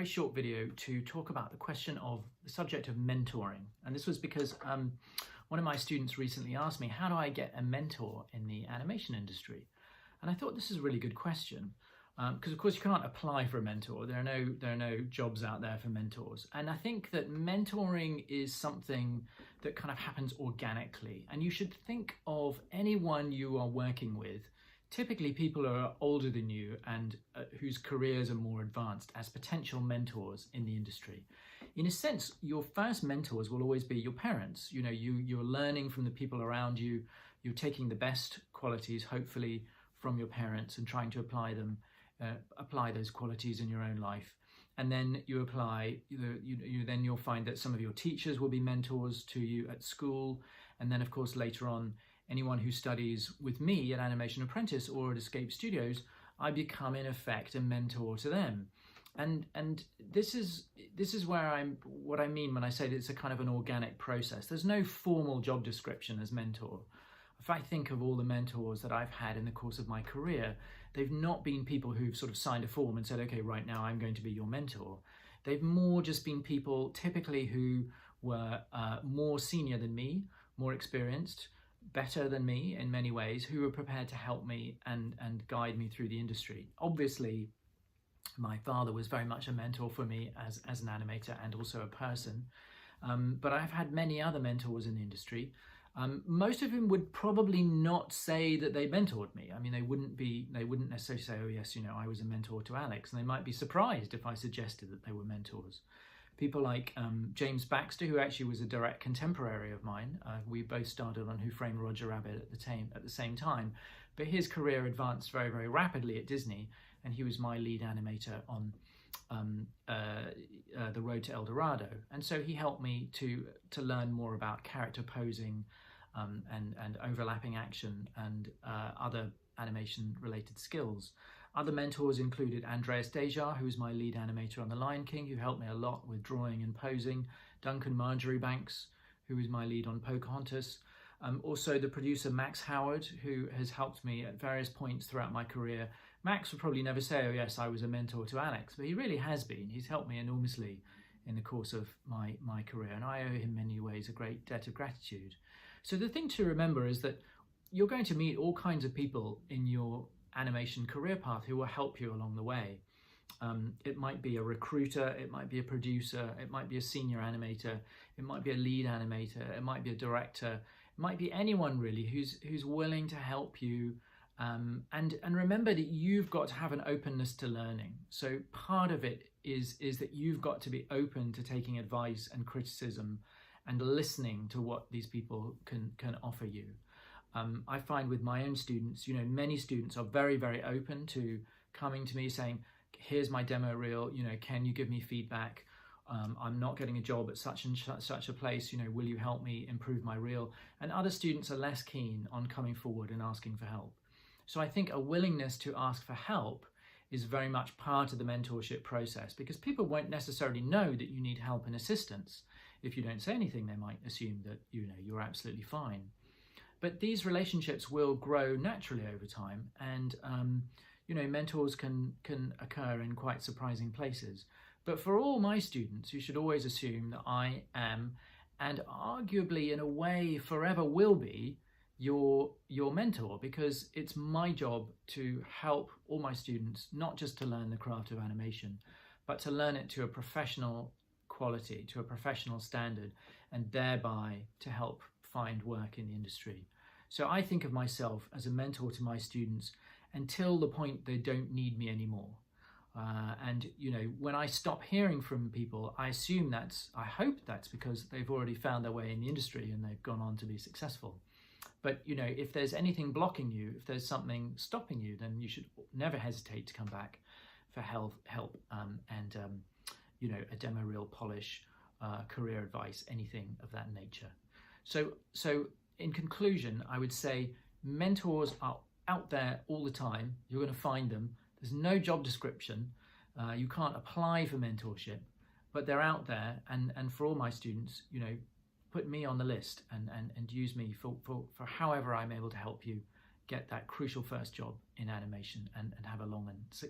very short video to talk about the question of the subject of mentoring. And this was because one of my students recently asked me, how do I get a mentor in the animation industry? And I thought this is a really good question because of course you can't apply for a mentor. There are no jobs out there for mentors. And I think that mentoring is something that kind of happens organically. And you should think of anyone you are working with, typically people who are older than you and whose careers are more advanced, as potential mentors in the industry. In a sense, your first mentors will always be your parents. You know, you're learning from the people around you. You're taking the best qualities, hopefully, from your parents and trying to apply those qualities in your own life. And then you apply, then you'll find that some of your teachers will be mentors to you at school. And then, of course, later on, anyone who studies with me at Animation Apprentice or at Escape Studios, I become in effect a mentor to them. And this is what I mean when I say that it's a kind of an organic process. There's no formal job description as mentor. If I think of all the mentors that I've had in the course of my career, they've not been people who've sort of signed a form and said, okay, right now I'm going to be your mentor. They've more just been people typically who were more senior than me, more experienced, better than me in many ways, who were prepared to help me and guide me through the industry. Obviously, my father was very much a mentor for me as an animator and also a person. But I've had many other mentors in the industry. Most of them would probably not say that they mentored me. I mean, they wouldn't necessarily say, oh yes, you know, I was a mentor to Alex. And they might be surprised if I suggested that they were mentors. People like James Baxter, who actually was a direct contemporary of mine. We both started on Who Framed Roger Rabbit at the same time, but his career advanced very, very rapidly at Disney, and he was my lead animator on The Road to El Dorado. And so he helped me to learn more about character posing and overlapping action and other animation-related skills. Other mentors included Andreas Deja, who was my lead animator on The Lion King, who helped me a lot with drawing and posing. Duncan Marjoribanks, who was my lead on Pocahontas. Also the producer Max Howard, who has helped me at various points throughout my career. Max would probably never say, oh yes, I was a mentor to Alex, but he really has been. He's helped me enormously in the course of my career, and I owe him in many ways a great debt of gratitude. So the thing to remember is that you're going to meet all kinds of people in your animation career path who will help you along the way. It might be a recruiter, it might be a producer, it might be a senior animator, it might be a lead animator, it might be a director, it might be anyone really who's willing to help you. And remember that you've got to have an openness to learning. So part of it is that you've got to be open to taking advice and criticism and listening to what these people can offer you. I find with my own students, you know, many students are very, very open to coming to me saying, here's my demo reel, you know, can you give me feedback? I'm not getting a job at such and such a place, you know, will you help me improve my reel? And other students are less keen on coming forward and asking for help. So I think a willingness to ask for help is very much part of the mentorship process, because people won't necessarily know that you need help and assistance. If you don't say anything, they might assume that, you know, you're absolutely fine. But these relationships will grow naturally over time, and you know, mentors can occur in quite surprising places. But for all my students, you should always assume that I am, and arguably in a way forever will be, your mentor, because it's my job to help all my students not just to learn the craft of animation, but to learn it to a professional quality, to a professional standard, and thereby to help find work in the industry. So I think of myself as a mentor to my students until the point they don't need me anymore. And you know, when I stop hearing from people, I hope that's because they've already found their way in the industry and they've gone on to be successful. But you know, if there's anything blocking you, if there's something stopping you, then you should never hesitate to come back for help and you know, a demo reel polish, career advice, anything of that nature. So in conclusion, I would say mentors are out there all the time. You're going to find them. There's no job description. You can't apply for mentorship, but they're out there. And for all my students, you know, put me on the list and use me for however I'm able to help you get that crucial first job in animation and have a long and successful